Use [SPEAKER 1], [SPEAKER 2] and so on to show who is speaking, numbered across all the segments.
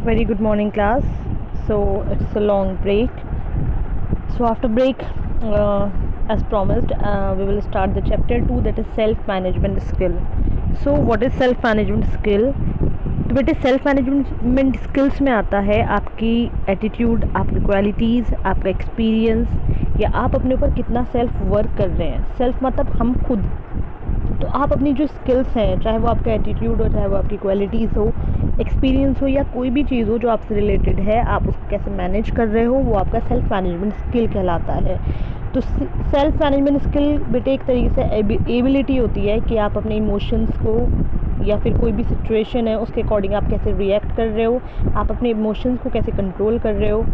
[SPEAKER 1] Very good morning, class. So it's a long break. So after break, as promised, we will start the chapter 2, that is self-management skill. So what is self-management skill? तो बेटे self management skills में आता है आपकी attitude, आपकी qualities, आपका experience, या आप अपने ऊपर कितना सेल्फ वर्क कर रहे हैं। सेल्फ मतलब हम खुद। तो आप अपनी जो स्किल्स हैं, चाहे वो आपका एटीट्यूड हो, चाहे वो आपकी क्वालिटीज़ हो, एक्सपीरियंस हो, या कोई भी चीज़ हो जो आपसे रिलेटेड है, आप उसको कैसे मैनेज कर रहे हो, वो आपका सेल्फ मैनेजमेंट स्किल कहलाता है। तो सेल्फ मैनेजमेंट स्किल बेटे एक तरीके से एबिलिटी होती है कि आप अपने इमोशंस को या फिर कोई भी सिचुएशन है उसके अकॉर्डिंग आप कैसे रिएक्ट कर रहे हो, आप अपने इमोशंस को कैसे कंट्रोल कर रहे हो,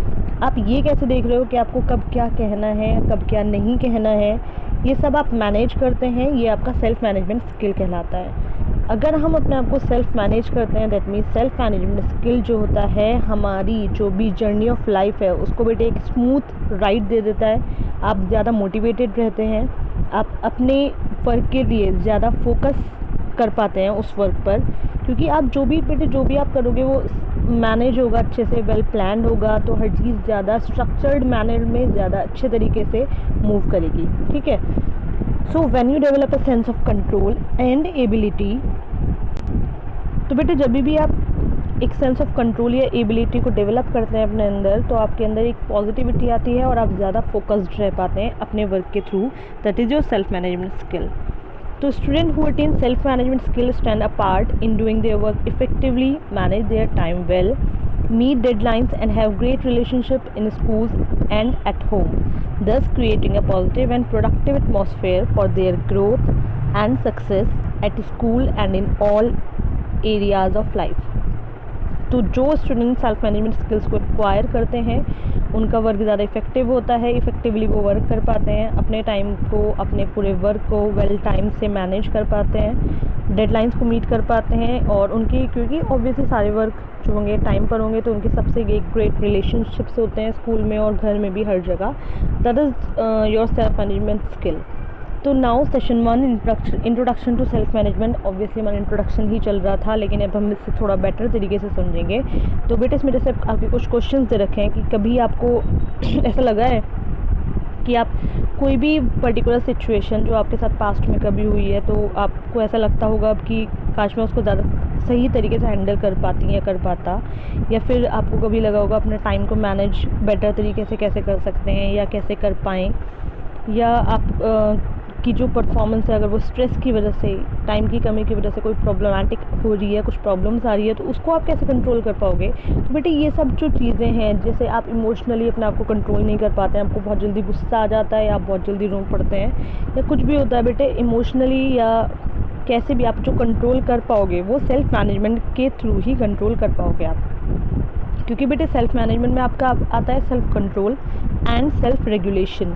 [SPEAKER 1] आप ये कैसे देख रहे हो कि आपको कब क्या कहना है, कब क्या नहीं कहना है, ये सब आप मैनेज करते हैं। ये आपका सेल्फ मैनेजमेंट स्किल कहलाता है। अगर हम अपने आप को सेल्फ मैनेज करते हैं, that means self management skill जो होता है हमारी जो भी जर्नी ऑफ लाइफ है उसको बेटे एक स्मूथ राइड दे देता है। आप ज़्यादा मोटिवेटेड रहते हैं, आप अपने वर्क के लिए ज़्यादा फोकस कर पाते हैं उस वर्क पर, क्योंकि आप जो भी आप करोगे वो मैनेज होगा अच्छे से, वेल प्लान्ड होगा, तो हर चीज़ ज़्यादा स्ट्रक्चर्ड मैनर में ज़्यादा अच्छे तरीके से मूव करेगी। ठीक है। So when you develop a sense of control and ability, तो बेटे जब भी आप एक सेंस ऑफ कंट्रोल या एबिलिटी को डेवलप करते हैं अपने अंदर, तो आपके अंदर एक पॉजिटिविटी आती है और आप ज़्यादा फोकस्ड रह पाते हैं अपने वर्क के थ्रू। That is your self management skill. तो student who attain self management skill stand apart in doing their work effectively, manage their time well, meet deadlines and have great relationship in schools and at home, thus creating a positive and productive atmosphere for their growth and success at school and in all areas of life. तो जो student self management skills को acquire करते हैं उनका work ज़्यादा effective होता है, effectively वो वर्क कर पाते हैं, अपने टाइम को, अपने पूरे वर्क को वेल टाइम से मैनेज कर पाते हैं, डेडलाइंस को मीट कर पाते हैं, और उनकी क्योंकि ऑब्वियसली सारे वर्क जो होंगे टाइम पर होंगे तो उनके सबसे एक ग्रेट रिलेशनशिप्स होते हैं स्कूल में और घर में भी, हर जगह। That is your self management skill. तो now session 1 introduction to self management. Obviously हमारा इंट्रोडक्शन ही चल रहा था, लेकिन अब हम इससे थोड़ा बेटर तरीके से समझेंगे। तो बेटे इसमें जैसे आपके कुछ क्वेश्चन दे रखे हैं कि कभी आपको ऐसा लगा है कि आप कोई भी पर्टिकुलर सिचुएशन जो आपके साथ पास्ट में कभी हुई है, तो आपको ऐसा लगता होगा अब कि काश मैं उसको ज़्यादा सही तरीके से हैंडल कर पाती या कर पाता, या फिर आपको कभी लगा होगा अपने टाइम को मैनेज बेटर तरीके से कैसे कर सकते हैं या कैसे कर पाएँ, या आप की जो परफॉर्मेंस है अगर वो स्ट्रेस की वजह से, टाइम की कमी की वजह से कोई प्रॉब्लमेटिक हो रही है, कुछ प्रॉब्लम्स आ रही है, तो उसको आप कैसे कंट्रोल कर पाओगे। तो बेटे ये सब जो चीज़ें हैं, जैसे आप इमोशनली अपने आप को कंट्रोल नहीं कर पाते हैं, आपको बहुत जल्दी गुस्सा आ जाता है या आप बहुत जल्दी रो पड़ते हैं, या कुछ भी होता है बेटे इमोशनली, या कैसे भी आप जो कंट्रोल कर पाओगे वो सेल्फ मैनेजमेंट के थ्रू ही कंट्रोल कर पाओगे आप। क्योंकि बेटे सेल्फ मैनेजमेंट में आपका आता है self control and self regulation.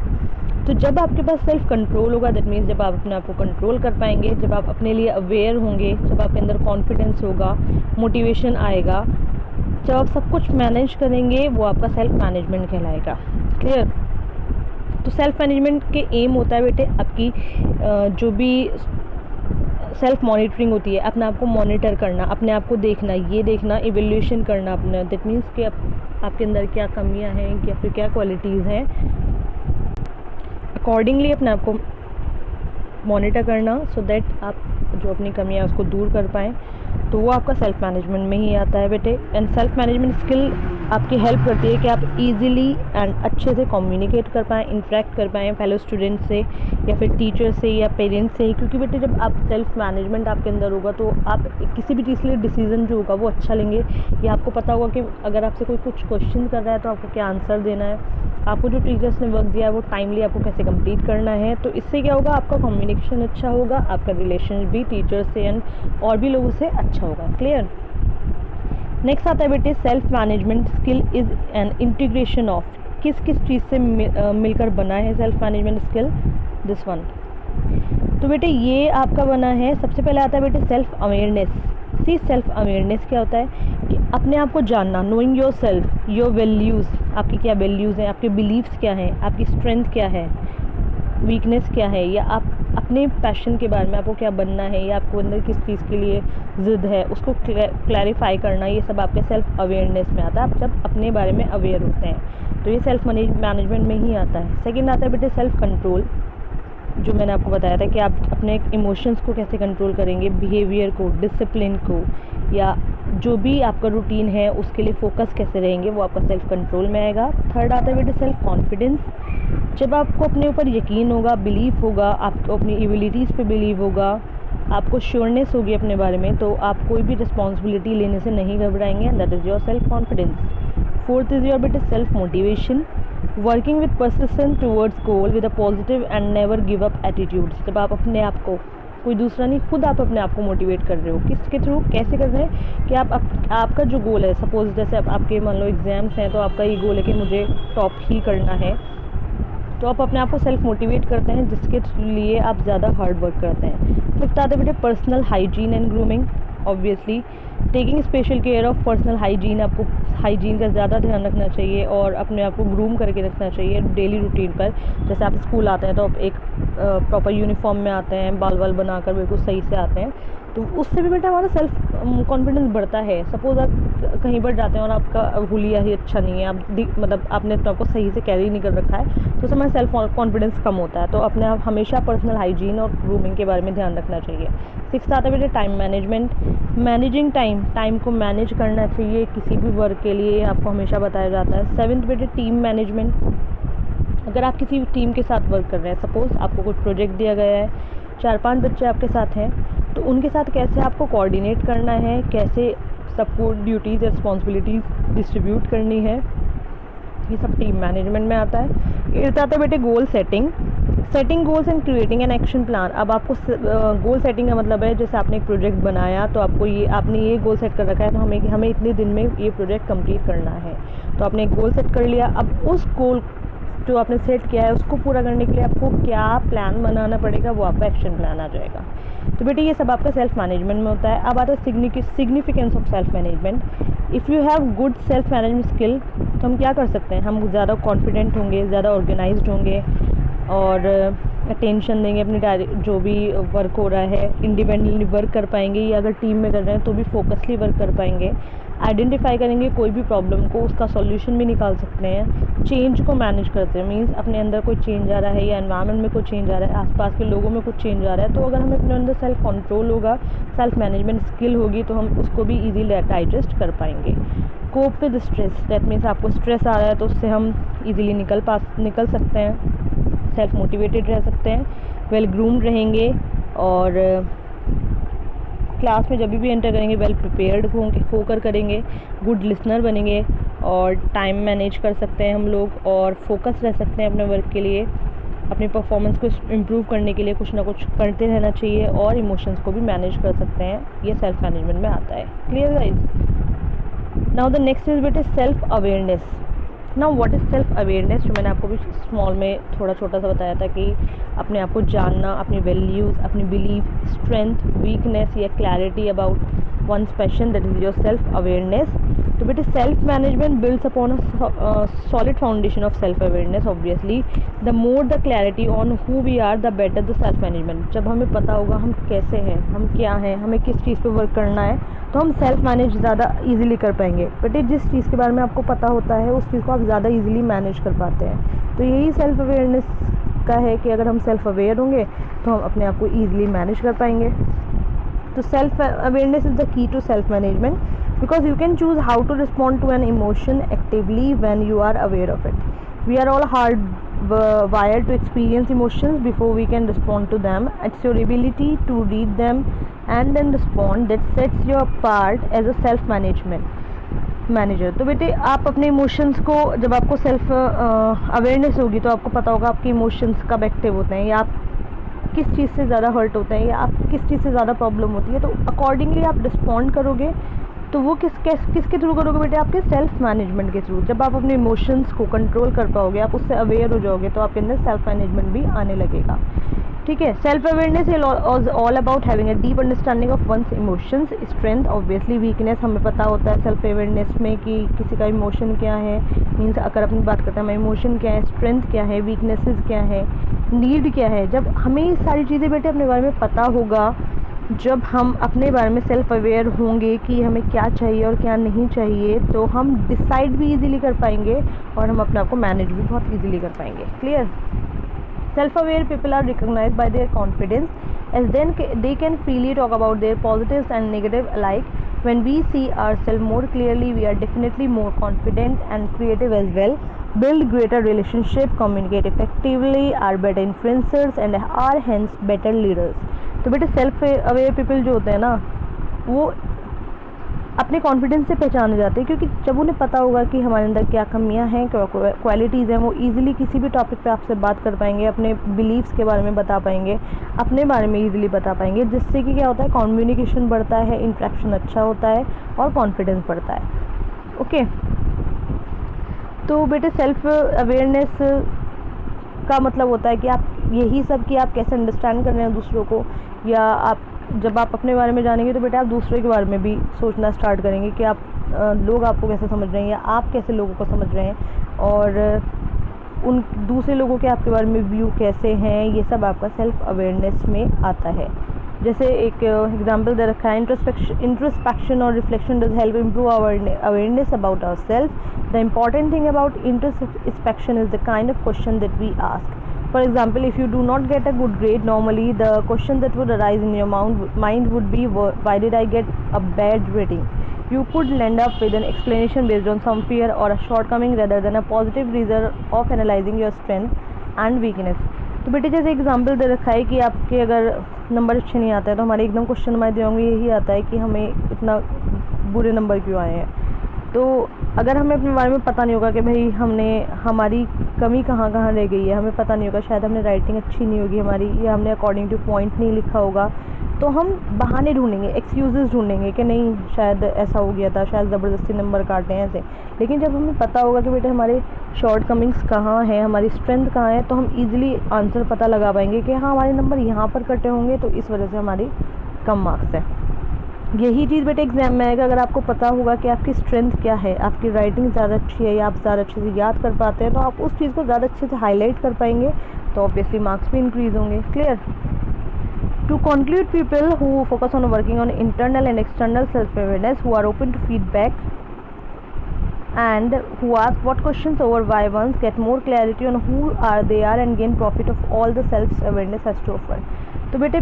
[SPEAKER 1] तो जब आपके पास सेल्फ कंट्रोल होगा, दैट मीन्स जब आप अपने आप को कंट्रोल कर पाएंगे, जब आप अपने लिए अवेयर होंगे, जब आपके अंदर कॉन्फिडेंस होगा, मोटिवेशन आएगा, जब आप सब कुछ मैनेज करेंगे, वो आपका सेल्फ मैनेजमेंट कहलाएगा। क्लियर। तो सेल्फ मैनेजमेंट के एम होता है बेटे आपकी जो भी सेल्फ मॉनिटरिंग होती है, अपने आप को मॉनिटर करना, अपने आप को देखना, ये देखना, इवेल्यूशन करना अपना। दैट मीन्स कि आपके अंदर क्या कमियां हैं या फिर क्या क्वालिटीज़ हैं, अकॉर्डिंगली अपने आप को मॉनिटर करना, सो दैट आप जो अपनी कमियां उसको दूर कर पाएँ। तो वो आपका सेल्फ मैनेजमेंट में ही आता है बेटे। एंड सेल्फ मैनेजमेंट स्किल आपकी हेल्प करती है कि आप इजीली एंड अच्छे से कम्युनिकेट कर पाएँ, इंटरेक्ट कर पाएँ फेलो स्टूडेंट से या फिर टीचर से या पेरेंट्स से। क्योंकि बेटे जब आप सेल्फ मैनेजमेंट आपके अंदर होगा तो आप किसी भी चीज़ के लिए डिसीजन जो होगा वो अच्छा लेंगे, या आपको पता होगा कि अगर आपसे कोई कुछ क्वेश्चन कर रहा है तो आपको क्या आंसर देना है, आपको जो टीचर्स ने वर्क दिया है वो टाइमली आपको कैसे कंप्लीट करना है। तो इससे क्या होगा, आपका कम्युनिकेशन अच्छा होगा, आपका रिलेशन भी टीचर से एंड और भी लोगों से अच्छा होगा। क्लियर। नेक्स्ट आता है बेटे self management skill is an integration of, किस किस चीज़ से मिलकर बना है self management skill, this one. तो बेटे ये आपका बना है, सबसे पहले आता है बेटे सेल्फ अवेयरनेस। सी सेल्फ अवेयरनेस क्या होता है कि अपने आप को जानना, knowing your self, your values, आपकी क्या वैल्यूज़ हैं, आपके बिलीव्स क्या हैं, आपकी स्ट्रेंथ क्या है, वीकनेस क्या है, या आप अपने पैशन के बारे में, आपको क्या बनना है या आपको अंदर किस चीज़ के लिए ज़िद है, उसको क्लैरिफाई करना, ये सब आपके सेल्फ अवेयरनेस में आता है। आप जब अपने बारे में अवेयर होते हैं तो ये सेल्फ मैनेजमेंट में ही आता है। सेकेंड आता है बेटे सेल्फ कंट्रोल, जो मैंने आपको बताया था कि आप अपने इमोशंस को कैसे कंट्रोल करेंगे, बिहेवियर को, डिसिप्लिन को, या जो भी आपका रूटीन है उसके लिए फोकस कैसे रहेंगे, वो आपका सेल्फ कंट्रोल में आएगा। थर्ड आता है बेटे सेल्फ कॉन्फिडेंस, जब आपको अपने ऊपर यकीन होगा, बिलीव होगा, आपको अपनी एबिलिटीज़ पे बिलीव होगा, आपको श्योरनेस होगी अपने बारे में, तो आप कोई भी रिस्पॉन्सिबिलिटी लेने से नहीं घबराएंगे, and that is your self confidence. Fourth is your better self motivation, working with persistence towards goal with a positive and never give up attitude. जब आप अपने आप को, कोई दूसरा नहीं, खुद आप अपने आप को मोटिवेट कर रहे हो, किसके थ्रू, कैसे कर रहे हैं कि आपका जो गोल है, सपोज जैसे आपके मान लो एग्ज़ाम्स हैं तो आपका ये गोल है कि मुझे टॉप ही करना है, तो आप अपने आप को सेल्फ मोटिवेट करते हैं, जिसके लिए आप ज़्यादा हार्ड वर्क करते हैं। फिफ्थ आते बेटे personal hygiene and grooming, obviously taking special care of personal hygiene, आपको हाइजीन का ज़्यादा ध्यान रखना चाहिए और अपने आप को ग्रूम करके रखना चाहिए डेली रूटीन पर। जैसे आप स्कूल आते हैं तो आप एक प्रॉपर यूनिफॉर्म में आते हैं, बाल वाल बनाकर बिल्कुल सही से आते हैं, तो उससे भी बेटा हमारा सेल्फ कॉन्फिडेंस बढ़ता है। सपोज आप कहीं पर जाते हैं और आपका हुलिया ही अच्छा नहीं है, आप मतलब आपने अपने आप को सही से कैरी नहीं कर रखा है, तो उससे हमारा सेल्फ कॉन्फिडेंस कम होता है। तो अपने आप हमेशा पर्सनल हाइजीन और ग्रूमिंग के बारे में ध्यान रखना चाहिए। सिक्स्थ आता है बेटे टाइम मैनेजमेंट, मैनेजिंग टाइम को मैनेज करना चाहिए किसी भी वर्क के लिए, आपको हमेशा बताया जाता है। सेवन्थ बेटे टीम मैनेजमेंट, अगर आप किसी टीम के साथ वर्क कर रहे हैं, सपोज़ आपको कुछ प्रोजेक्ट दिया गया है, 4-5 बच्चे आपके साथ हैं, तो उनके साथ कैसे आपको कोऑर्डिनेट करना है, कैसे सबको ड्यूटीज़ रिस्पॉन्सिबिलिटीज़ डिस्ट्रीब्यूट करनी है, ये सब टीम मैनेजमेंट में आता है। इस आता है बेटे goal setting goals and creating an action plan. अब आपको गोल सेटिंग का मतलब है, जैसे आपने एक प्रोजेक्ट बनाया तो आपने ये गोल सेट कर रखा है, तो हमें इतने दिन में ये प्रोजेक्ट कंप्लीट करना है, तो आपने एक गोल सेट कर लिया। अब उस गोल जो आपने सेट किया है उसको पूरा करने के लिए आपको क्या प्लान बनाना पड़ेगा, वो आपका एक्शन प्लान आ जाएगा। तो बेटे ये सब आपका सेल्फ मैनेजमेंट में होता है। अब आता है significance of self management. If you have good self management skill, तो हम क्या कर सकते हैं, हम ज़्यादा कॉन्फिडेंट होंगे, ज़्यादा ऑर्गेनाइज्ड होंगे और अटेंशन देंगे अपनी जो भी वर्क हो रहा है, इंडिपेंडेंटली वर्क कर पाएंगे, या अगर टीम में कर रहे हैं तो भी फोकसली वर्क कर पाएंगे। आइडेंटिफाई करेंगे कोई भी प्रॉब्लम को, उसका सॉल्यूशन भी निकाल सकते हैं। चेंज को मैनेज करते हैं, मीन्स अपने अंदर कोई चेंज आ रहा है या एनवायरनमेंट में कोई चेंज आ रहा है, आसपास के लोगों में कुछ चेंज आ रहा है, तो अगर हमें अपने अंदर सेल्फ कंट्रोल होगा, सेल्फ मैनेजमेंट स्किल होगी, तो हम उसको भी ईजीली डाइजेस्ट कर पाएंगे। Cope with stress, that means आपको स्ट्रेस आ रहा है तो उससे हम ईजीली निकल सकते हैं, सेल्फ मोटिवेटेड रह सकते हैं, वेल ग्रूम्ड रहेंगे और क्लास में जब भी एंटर करेंगे वेल प्रिपेयर्ड होकर करेंगे, गुड लिसनर बनेंगे और टाइम मैनेज कर सकते हैं हम लोग, और फोकस रह सकते हैं अपने वर्क के लिए। अपनी परफॉर्मेंस को इम्प्रूव करने के लिए कुछ ना कुछ करते रहना चाहिए और इमोशंस को भी मैनेज कर सकते हैं, ये सेल्फ मैनेजमेंट में आता है। Clear guys? Now the next is better self awareness. Now what is self awareness, जो मैंने आपको भी स्मॉल में थोड़ा छोटा सा बताया था कि अपने आप को जानना, अपनी वैल्यूज़, अपनी बिलीफ, स्ट्रेंथ, वीकनेस या clarity about one's passion, that is your self awareness. तो बेटे self management builds upon a solid foundation of self awareness. Obviously the more the clarity on who we are the better the self management. जब हमें पता होगा हम कैसे हैं, हम क्या हैं, हमें किस चीज़ पे वर्क करना है, तो हम सेल्फ मैनेज ज़्यादा इजीली कर पाएंगे। बेटे जिस चीज़ के बारे में आपको पता होता है उस चीज़ को आप ज़्यादा इजीली मैनेज कर पाते हैं। तो यही सेल्फ अवेयरनेस का है कि अगर हम सेल्फ अवेयर होंगे तो हम अपने आप को ईजिली मैनेज कर पाएंगे। तो self awareness is the key to self management, because you can choose how to respond to an emotion actively when you are aware of it. We are all wired to experience emotions before we can respond to them. It's your ability to read them and then respond that sets you apart as a self manager. तो बेटे आप अपने emotions को, जब आपको self awareness होगी तो आपको पता होगा आपके इमोशंस कब एक्टिव होते हैं, या आप किस चीज़ से ज़्यादा हर्ट होते हैं, या आप किस चीज़ से ज़्यादा प्रॉब्लम होती है, तो अकॉर्डिंगली आप रिस्पॉन्ड करोगे। तो वो किसके थ्रू करोगे बेटे, आपके सेल्फ मैनेजमेंट के थ्रू। जब आप अपने इमोशंस को कंट्रोल कर पाओगे, आप उससे अवेयर हो जाओगे, तो आपके अंदर सेल्फ मैनेजमेंट भी आने लगेगा। ठीक है, self awareness is all about having a deep understanding of one's emotions, strength, obviously weakness हमें पता होता है सेल्फ अवेयरनेस में कि किसी का इमोशन क्या है, मीन्स अगर अपनी बात करते हैं हमारा इमोशन क्या है, स्ट्रेंथ क्या है, वीकनेसेस क्या है, नीड क्या है। जब हमें ये सारी चीज़ें बेटे अपने बारे में पता होगा, जब हम अपने बारे में सेल्फ अवेयर होंगे कि हमें क्या चाहिए और क्या नहीं चाहिए, तो हम डिसाइड भी इजीली कर पाएंगे और हम अपने आप को मैनेज भी बहुत इजीली कर पाएंगे। Clear. Self aware people are recognized by their confidence as then they can freely talk about their positives and negative alike. When we see ourselves more clearly, we are definitely more confident and creative as well, build greater relationship, communicate effectively, are better influencers and are hence better leaders. तो बेटे self aware people जो होते हैं ना, वो अपने confidence से पहचाने जाते हैं, क्योंकि जब उन्हें पता होगा कि हमारे अंदर क्या कमियां हैं, क्या क्वालिटीज़ हैं, वो इजीली किसी भी टॉपिक पे आपसे बात कर पाएंगे, अपने बिलीव्स के बारे में बता पाएंगे, अपने बारे में इजीली बता पाएंगे, जिससे कि क्या होता है, कम्युनिकेशन बढ़ता है, इंट्रैक्शन अच्छा होता है और कॉन्फिडेंस बढ़ता है। ओके, तो बेटे सेल्फ अवेयरनेस का मतलब होता है कि आप यही सब कि आप कैसे अंडरस्टैंड कर रहे हैं दूसरों को, या आप जब आप अपने बारे में जानेंगे तो बेटा आप दूसरे के बारे में भी सोचना स्टार्ट करेंगे कि आप लोग आपको कैसे समझ रहे हैं या आप कैसे लोगों को समझ रहे हैं, और उन दूसरे लोगों के आपके बारे में व्यू कैसे हैं, ये सब आपका सेल्फ अवेयरनेस में आता है। जैसे एक एग्जांपल दे रखा है, इंट्रोस्पेक्शन और reflection does help improve our awareness about our self. The important thing about introspection is the kind of question that we ask. For example, if you do not get a good grade, normally the question that would arise in your mind would be, why did I get a bad rating? You could end up with an explanation based on some fear or a shortcoming rather than a positive reason of analyzing your strength and weakness. तो बेटे जैसे example दे रखा है कि आपके अगर number अच्छे नहीं आते हैं तो हमारे एकदम क्वेश्चन हमारे दिमाग में यही आता है कि हमें इतना बुरे नंबर क्यों आए हैं। तो अगर हमें अपने बारे में पता नहीं होगा कि भाई हमने हमारी कमी कहाँ कहाँ रह गई है, हमें पता नहीं होगा, शायद हमने राइटिंग अच्छी नहीं होगी हमारी, या हमने अकॉर्डिंग टू पॉइंट नहीं लिखा होगा, तो हम बहाने ढूंढेंगे, एक्सक्यूज़ेस ढूंढेंगे कि नहीं शायद ऐसा हो गया था, शायद ज़बरदस्ती नंबर काटे हैं ऐसे। लेकिन जब हमें पता होगा कि बेटे हमारे शॉर्ट कमिंग्स कहाँ हैं, हमारी स्ट्रेंथ कहाँ है, तो हम ईजिली आंसर पता लगा पाएंगे कि हाँ हमारे नंबर यहाँ पर कटे होंगे, तो इस वजह से हमारी कम मार्क्स हैं। यही चीज़ बेटे एग्जाम में आएगा। अगर आपको पता होगा कि आपकी स्ट्रेंथ क्या है, आपकी राइटिंग ज़्यादा अच्छी है या आप ज़्यादा अच्छे से याद कर पाते हैं, तो आप उस चीज़ को ज़्यादा अच्छे से हाईलाइट कर पाएंगे, तो ऑब्वियसली मार्क्स भी इंक्रीज़ होंगे। Clear. To conclude, people who focus on working on internal and external self awareness, who are open to feedback and who ask what questions over why ones, get more clarity on who are they are and gain profit of all the self awareness has to offer. तो बेटे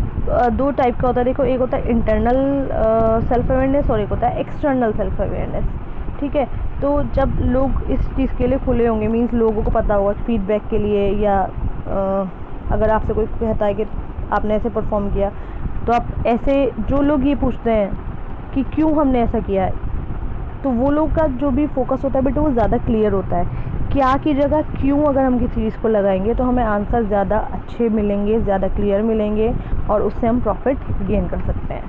[SPEAKER 1] दो type का होता है, देखो, एक होता है इंटरनल सेल्फ अवेयरनेस और एक होता है एक्सटर्नल सेल्फ अवेयरनेस। ठीक है, तो जब लोग इस चीज़ के लिए खुले होंगे, मीन्स लोगों को पता होगा फीडबैक के लिए, या अगर आपसे कोई कहता है कि आपने ऐसे परफॉर्म किया, तो आप ऐसे जो लोग ये पूछते हैं कि क्यों हमने ऐसा किया है, तो वो लोग का जो भी फोकस होता है बेटे वो ज़्यादा क्लियर होता है। क्या की जगह क्यों अगर हम किसी चीज़ को लगाएंगे तो हमें आंसर ज़्यादा अच्छे मिलेंगे, ज़्यादा क्लियर मिलेंगे, और उससे हम प्रॉफिट गेन कर सकते हैं।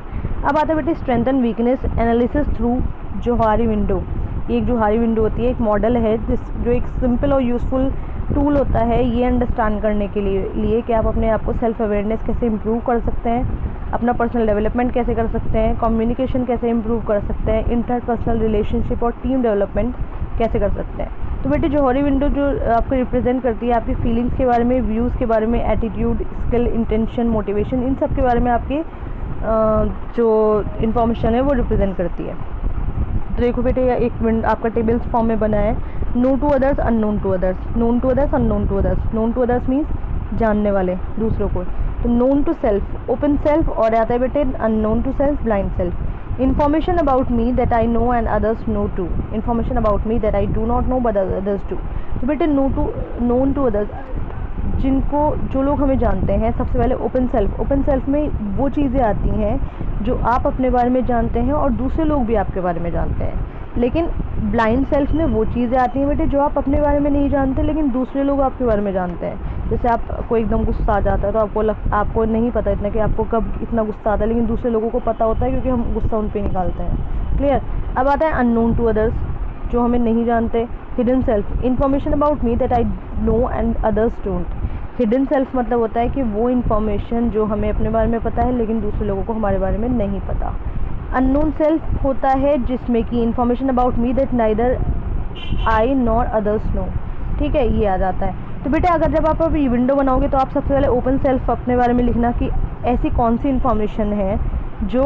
[SPEAKER 1] अब आता है बेटे strength and weakness analysis through Johari window. ये एक जोहारी विंडो होती है, एक मॉडल है जो एक सिंपल और यूज़फुल टूल होता है ये अंडरस्टैंड करने के लिए कि आप अपने आप को सेल्फ अवेयरनेस कैसे इम्प्रूव कर सकते हैं, अपना पर्सनल डेवलपमेंट कैसे कर सकते हैं, कम्युनिकेशन कैसे इम्प्रूव कर सकते हैं, इंटरपर्सनल रिलेशनशिप और टीम डेवलपमेंट कैसे कर सकते हैं। तो बेटे जोहरी विंडो जो आपको रिप्रेजेंट करती है आपकी फीलिंग्स के बारे में, व्यूज़ के बारे में, एटीट्यूड, स्किल, इंटेंशन, मोटिवेशन, इन सब के बारे में आपकी जो इन्फॉर्मेशन है वो रिप्रेजेंट करती है। तो देखो बेटे यह एक आपका टेबल्स फॉर्म में बना है, know to others, unknown to others, known to others, unknown to others. Known to others means जानने वाले दूसरों को, तो known to self open self, और आता है बेटे unknown to self blind self. Information about me that I know and others know too. Information about me that I do not know but others do. तो बेटे known to others, जिनको जो लोग हमें जानते हैं, सबसे पहले ओपन सेल्फ। ओपन सेल्फ में वो चीज़ें आती हैं जो आप अपने बारे में जानते हैं और दूसरे लोग भी आपके बारे में जानते हैं। लेकिन ब्लाइंड सेल्फ में वो चीज़ें आती हैं बेटे जो आप अपने बारे में नहीं जानते लेकिन दूसरे लोग आपके बारे में जानते हैं। जैसे आपको एकदम गुस्सा आ जाता है तो आपको नहीं पता इतना कि आपको कब इतना गुस्सा आता है, लेकिन दूसरे लोगों को पता होता है क्योंकि हम गुस्सा उन पे निकालते हैं। क्लियर। अब आता है अननोन टू अदर्स, जो हमें नहीं जानते। Hidden self, information about me that I know and others don't. Hidden self मतलब होता है कि वो इन्फॉर्मेशन जो हमें अपने बारे में पता है लेकिन दूसरे लोगों को हमारे बारे में नहीं पता। अननोन सेल्फ होता है जिसमें कि information about me that neither I nor others know. ठीक है, ये आ जाता है। तो बेटा अगर जब आप अभी विंडो बनाओगे तो आप सबसे पहले ओपन सेल्फ अपने बारे में लिखना कि ऐसी कौन सी इन्फॉर्मेशन है जो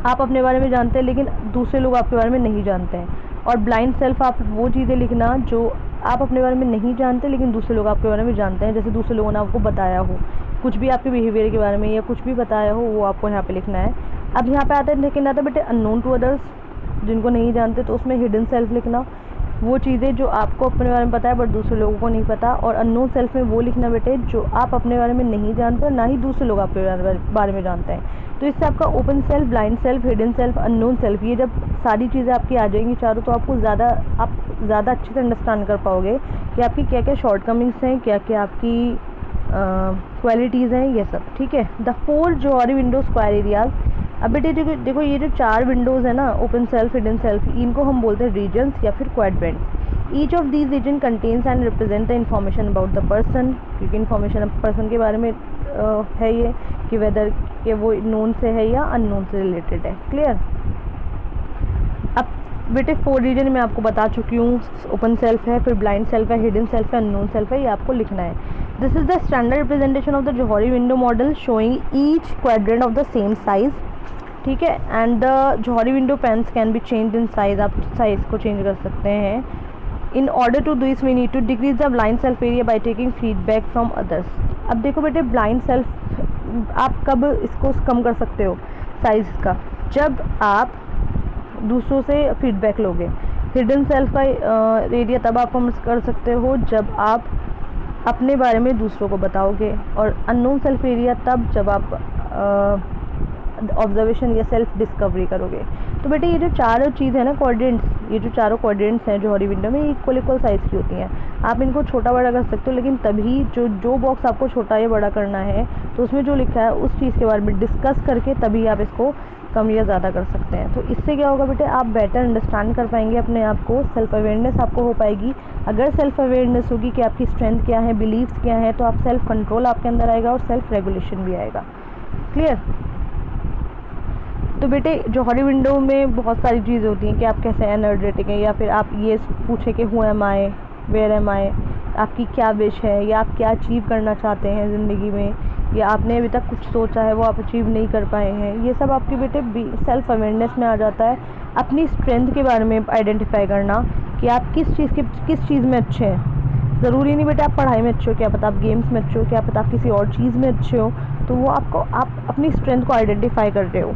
[SPEAKER 1] आप अपने बारे में जानते हैं लेकिन दूसरे लोग आपके बारे में नहीं जानते हैं। और ब्लाइंड सेल्फ आप वो चीज़ें लिखना जो आप अपने बारे में नहीं जानते लेकिन दूसरे लोग आपके बारे में जानते हैं, जैसे दूसरे लोगों ने आपको बताया हो कुछ भी आपके बिहेवियर के बारे में या कुछ भी बताया हो, वो आपको यहाँ पे लिखना है। अब यहाँ पे आता है लेकिन आता है बेटे अननोन टू अदर्स, जिनको नहीं जानते, तो उसमें हिडन सेल्फ लिखना, वो चीज़ें जो आपको अपने बारे में पता है बट दूसरे लोगों को नहीं पता। और अननोन सेल्फ में वो लिखना बेटे जो आप अपने बारे में नहीं जानते और ना ही दूसरे लोग आपके बारे में जानते हैं। तो इससे आपका open self, blind self, hidden self, unknown self, ये जब सारी चीज़ें आपकी आ जाएंगी चारों, तो आपको आप ज़्यादा अच्छे से अंडरस्टैंड कर पाओगे कि आपकी क्या क्या शॉर्टकमिंग्स हैं, क्या क्या आपकी क्वालिटीज़ हैं, ये सब। ठीक है। The 4 Johari window square areas. अब बेटे देखो ये जो 4 विंडोज़ है ना, ओपन सेल्फ, हिडन सेल्फ, इनको हम बोलते हैं रीजन्स या फिर quadrants. Each of these reason contains and represent the information about the person, क्योंकि इन्फॉर्मेशन पर्सन के बारे में है ये कि वेदर कि वो नोन से है या अननोन से रिलेटेड है। क्लियर। अब बेटे 4 रीजन मैं आपको बता चुकी हूँ, ओपन सेल्फ है, फिर ब्लाइंड सेल्फ है, हिडन सेल्फ है, अननोन सेल्फ है, ये आपको लिखना है। This is the standard representation of the Johari window model showing each quadrant of the same size. ठीक है। And the Johari window panes can be change in size, आप size को चेंज कर सकते हैं। In order to this we need to decrease the blind self area by taking feedback from others. अब देखो बेटे ब्लाइंड सेल्फ आप कब इसको कम कर सकते हो साइज़ का, जब आप दूसरों से फीडबैक लोगे। हिडन सेल्फ का एरिया तब आप कम कर सकते हो जब आप अपने बारे में दूसरों को बताओगे, और अननोन सेल्फ एरिया तब जब आप ऑब्जर्वेशन या सेल्फ डिस्कवरी करोगे। तो बेटे ये जो चारों चीज़ है ना, क्वाड्रेंट्स, ये जो चारों क्वाड्रेंट्स हैं जौहरी विंडो में, इक्वल साइज़ की होती हैं। आप इनको छोटा बड़ा कर सकते हो, लेकिन तभी जो बॉक्स आपको छोटा या बड़ा करना है तो उसमें जो लिखा है उस चीज़ के बारे में डिस्कस करके तभी आप इसको कम या ज़्यादा कर सकते हैं। तो इससे क्या होगा बेटे, आप बेटर अंडरस्टैंड कर पाएंगे अपने आप को, सेल्फ अवेयरनेस आपको हो पाएगी। अगर सेल्फ अवेयरनेस होगी कि आपकी स्ट्रेंथ क्या है, बिलीव्स क्या है, तो आप सेल्फ कंट्रोल आपके अंदर आएगा और सेल्फ रेगुलेशन भी आएगा। क्लियर। तो बेटे जौहरी विंडो में बहुत सारी चीज़ें होती हैं कि आप कैसे एनर्जेटिक हैं, या फिर आप ये पूछें कि who am I, where am I, आपकी क्या विश है, या आप क्या अचीव करना चाहते हैं ज़िंदगी में, या आपने अभी तक कुछ सोचा है वो आप अचीव नहीं कर पाए हैं। ये सब आपके बेटे सेल्फ अवेयरनेस में आ जाता है। अपनी स्ट्रेंथ के बारे में आइडेंटिफाई करना कि आप किस चीज़ में अच्छे हैं। ज़रूरी नहीं बेटे आप पढ़ाई में अच्छे हो, क्या पता आप गेम्स में अच्छे हो, क्या पता आप किसी और चीज़ में अच्छे हो। तो वो आप अपनी स्ट्रेंथ को आइडेंटिफाई कर रहे हो।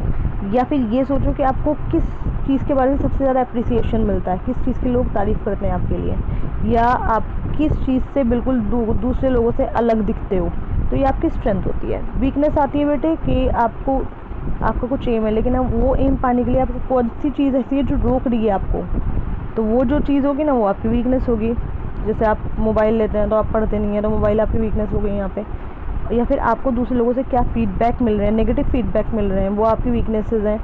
[SPEAKER 1] या फिर ये सोचो कि आपको किस चीज़ के बारे में सबसे ज़्यादा अप्रिसिएशन मिलता है, किस चीज़ की लोग तारीफ़ करते हैं आपके लिए, या आप किस चीज़ से बिल्कुल दूसरे लोगों से अलग दिखते हो। तो ये आपकी स्ट्रेंथ होती है। वीकनेस आती है बेटे कि आपका कुछ एम है, लेकिन अब वो एम पाने के लिए आपको कौन सी चीज़ ऐसी है जो रोक रही है आपको, तो वो जो चीज़ होगी ना वो आपकी वीकनेस होगी। जैसे आप मोबाइल लेते हैं तो आप पढ़ते नहीं हैं, तो मोबाइल आपकी वीकनेस हो गई यहाँ पे। या फिर आपको दूसरे लोगों से क्या फीडबैक मिल रहे हैं, नेगेटिव फीडबैक मिल रहे हैं, वो आपकी वीकनेसेस हैं।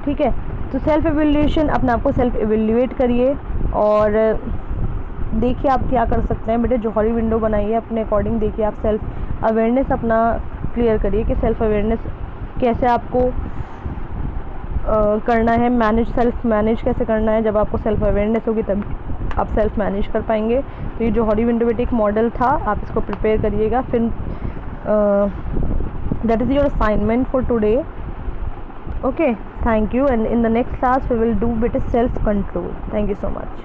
[SPEAKER 1] ठीक है। तो सेल्फ एवेल्यूएशन, अपने आप को सेल्फ एवेल्यूएट करिए और देखिए आप क्या कर सकते हैं। बेटे जौहरी विंडो बनाइए अपने अकॉर्डिंग, देखिए आप सेल्फ अवेयरनेस अपना क्लियर करिए कि सेल्फ अवेयरनेस कैसे आपको करना है, सेल्फ मैनेज कैसे करना है। जब आपको सेल्फ अवेयरनेस होगी तब आप सेल्फ मैनेज कर पाएंगे। तो ये जौहरी विंडो बेटे एक मॉडल था, आप इसको प्रिपेयर करिएगा। फिर that is your assignment for today. Okay, thank you, and in the next class we will do bit of self control. Thank you so much.